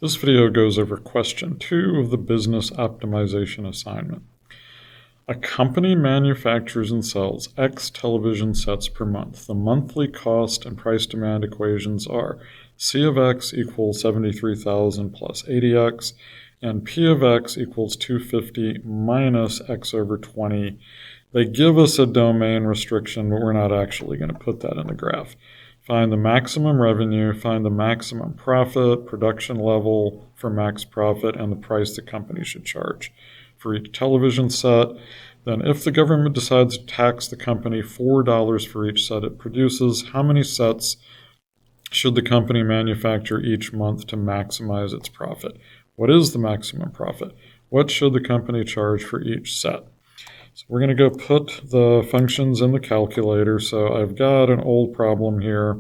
This video goes over question 2 of the business optimization assignment. A company manufactures and sells X television sets per month. The monthly cost and price demand equations are C of X equals 73,000 plus 80X, and P of X equals 250 minus X over 20. They give us a domain restriction, but we're not actually going to put that in the graph. Find the maximum revenue, find the maximum profit, production level for max profit, and the price the company should charge for each television set. Then if the government decides to tax the company $4 for each set it produces, how many sets should the company manufacture each month to maximize its profit? What is the maximum profit? What should the company charge for each set? So we're going to go put the functions in the calculator. So I've got an old problem here.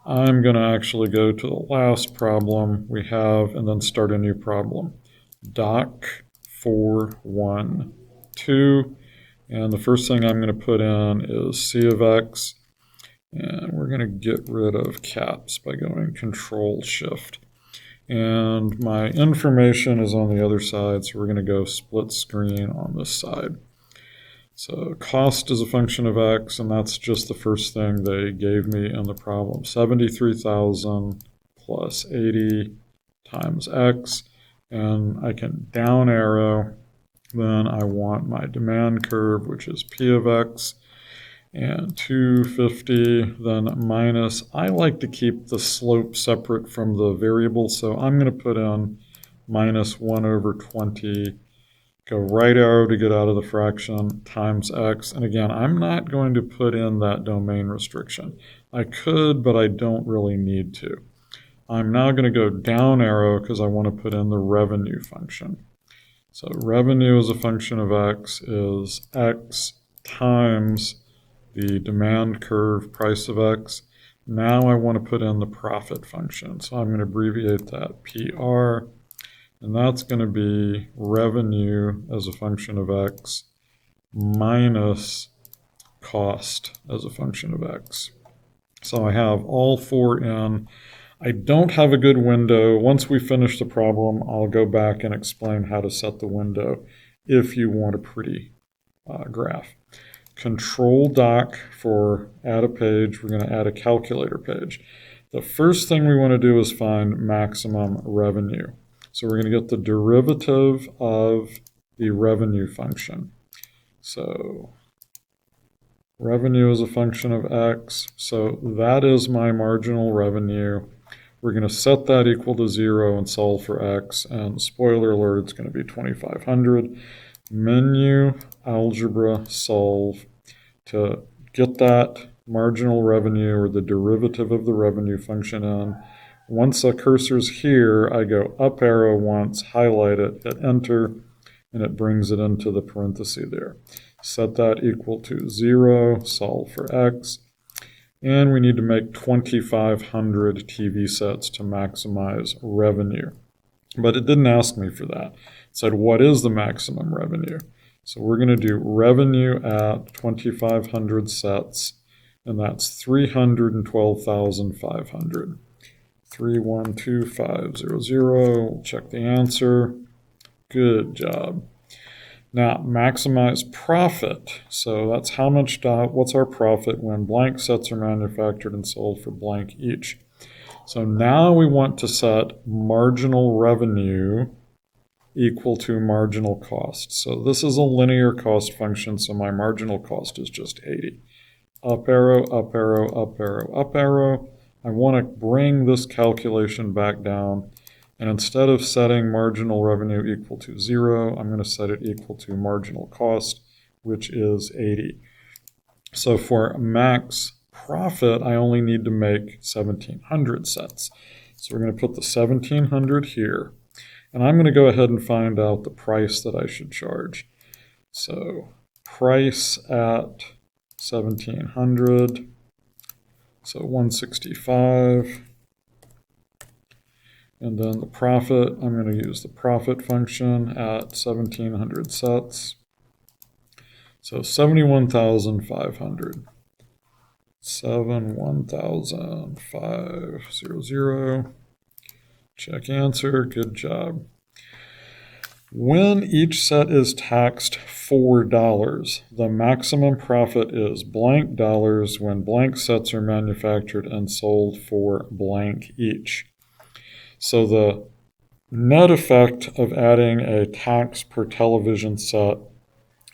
I'm going to actually go to the last problem we have and then start a new problem. Doc 412. And the first thing I'm going to put in is C of X. And we're going to get rid of caps by going Control-Shift. And my information is on the other side, so we're going to go split screen on this side. So cost is a function of X, and that's just the first thing they gave me in the problem. 73,000 plus 80 times X, and I can down arrow. Then I want my demand curve, which is P of X, and 250, then minus. I like to keep the slope separate from the variable, so I'm going to put in minus 1 over 20. Go right arrow to get out of the fraction, times X. And again, I'm not going to put in that domain restriction. I could, but I don't really need to. I'm now going to go down arrow because I want to put in the revenue function. So revenue as a function of X is X times the demand curve price of X. Now I want to put in the profit function. So I'm going to abbreviate that PR. And that's going to be revenue as a function of X minus cost as a function of X. So I have all four in. I don't have a good window. Once we finish the problem, I'll go back and explain how to set the window if you want a pretty graph. Control Doc for add a page. We're going to add a calculator page. The first thing we want to do is find maximum revenue. So we're going to get the derivative of the revenue function. So revenue is a function of X. So that is my marginal revenue. We're going to set that equal to 0 and solve for X. And spoiler alert, it's going to be 2,500. Menu, algebra, solve to get that marginal revenue or the derivative of the revenue function in. Once the cursor's here, I go up arrow once, highlight it, hit enter, and it brings it into the parenthesis there. Set that equal to 0, solve for X, and we need to make 2,500 TV sets to maximize revenue. But it didn't ask me for that. It said, what is the maximum revenue? So we're going to do revenue at 2,500 sets, and that's 312,500. 312500. We'll check the answer. Good job. Now, maximize profit. So that's how much, what's our profit when blank sets are manufactured and sold for blank each. So now we want to set marginal revenue equal to marginal cost. So this is a linear cost function, so my marginal cost is just 80. Up arrow, up arrow, up arrow, up arrow. I want to bring this calculation back down, and instead of setting marginal revenue equal to 0, I'm going to set it equal to marginal cost, which is 80. So for max profit, I only need to make 1,700 sets. So we're going to put the 1,700 here, and I'm going to go ahead and find out the price that I should charge. So price at 1,700. So 165, and then the profit, I'm going to use the profit function at 1,700 sets. So 71,500. 71,500. Check answer, good job. When each set is taxed $4, the maximum profit is blank dollars when blank sets are manufactured and sold for blank each. So the net effect of adding a tax per television set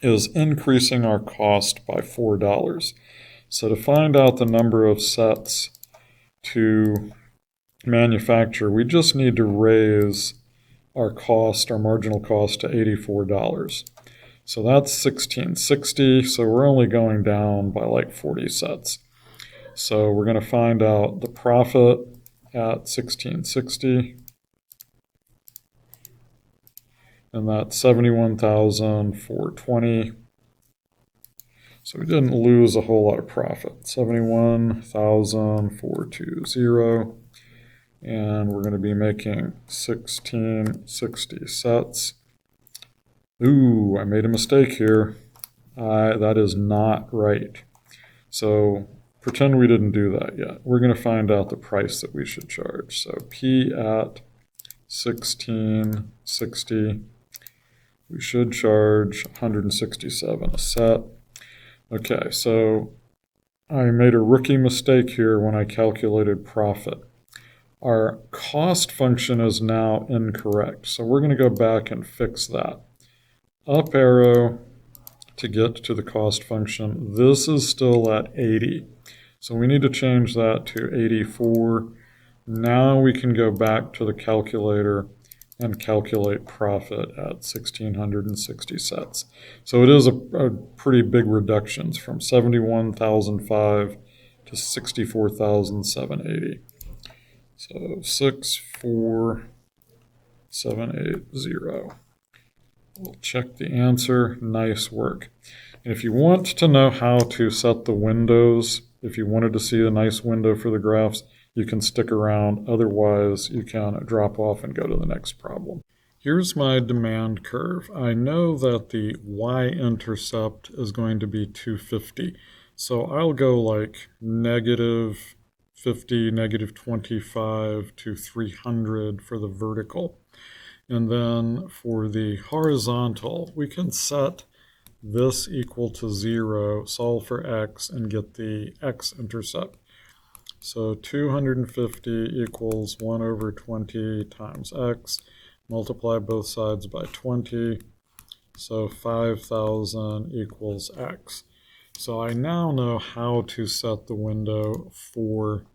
is increasing our cost by $4. So to find out the number of sets to manufacture, we just need to raise our cost, our marginal cost, to $84. So that's $16.60. So we're only going down by like 40 sets. So we're going to find out the profit at $16.60. And that's $71,420. So we didn't lose a whole lot of profit. $71,420. And we're going to be making 1660 sets. Ooh, I made a mistake here. That is not right. So pretend we didn't do that yet. We're going to find out the price that we should charge. So P at 1660. We should charge 167 a set. Okay, so I made a rookie mistake here when I calculated profit. Our cost function is now incorrect, so we're going to go back and fix that. Up arrow to get to the cost function. This is still at 80, so we need to change that to 84. Now we can go back to the calculator and calculate profit at 1,660 sets. So it is a pretty big reduction from 71,005 to 64,780. So 64780. We'll check the answer. Nice work. And if you want to know how to set the windows, if you wanted to see a nice window for the graphs, you can stick around. Otherwise, you can drop off and go to the next problem. Here's my demand curve. I know that the y-intercept is going to be 250. So I'll go like negative 50, negative 25 to 300 for the vertical. And then for the horizontal, we can set this equal to 0, solve for x, and get the x-intercept. So 250 equals 1 over 20 times x. Multiply both sides by 20. So 5,000 equals x. So I now know how to set the window for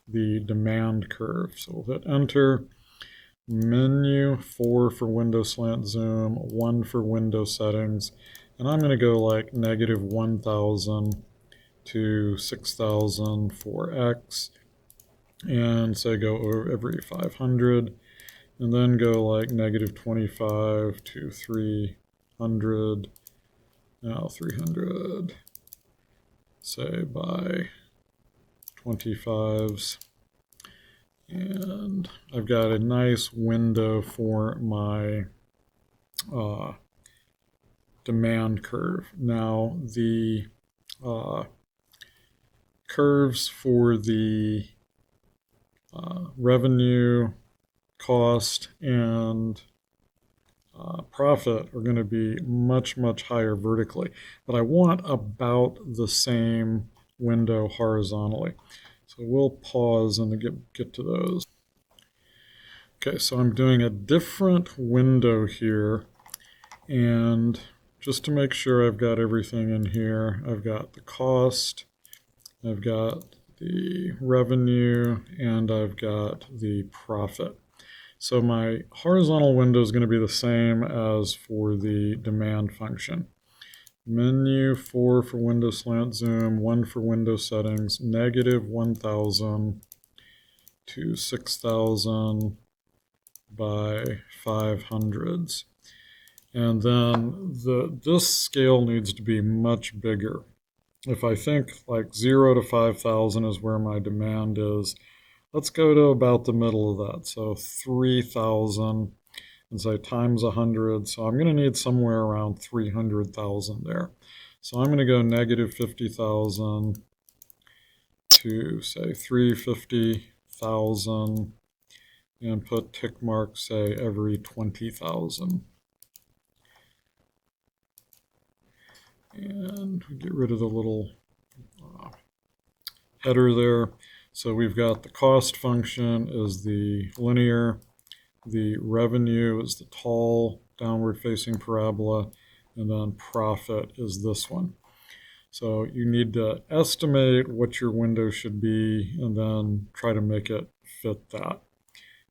the demand curve. So we'll hit enter. Menu, 4 for window slant zoom, 1 for window settings. And I'm going to go like negative 1,000 to 6,000 for x, and say go over every 500, and then go like negative 25 to 300, now 300, say by 25s, and I've got a nice window for my demand curve. Now the curves for the revenue, cost, and profit are going to be much, much higher vertically. But I want about the same window horizontally. So we'll pause and get to those. Okay, so I'm doing a different window here. And just to make sure I've got everything in here, I've got the cost, I've got the revenue, and I've got the profit. So my horizontal window is going to be the same as for the demand function. Menu, 4 for window slant zoom, 1 for window settings, negative 1,000 to 6,000 by 500s. And then this scale needs to be much bigger. If I think like 0 to 5,000 is where my demand is, let's go to about the middle of that. So 3,000 and say times 100. So I'm going to need somewhere around 300,000 there. So I'm going to go negative 50,000 to say 350,000. and put tick marks, say, every 20,000. And get rid of the little header there. So we've got the cost function is the linear, the revenue is the tall downward facing parabola, and then profit is this one. So you need to estimate what your window should be and then try to make it fit that.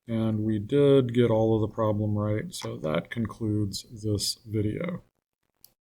And we did get all of the problem right, so that concludes this video.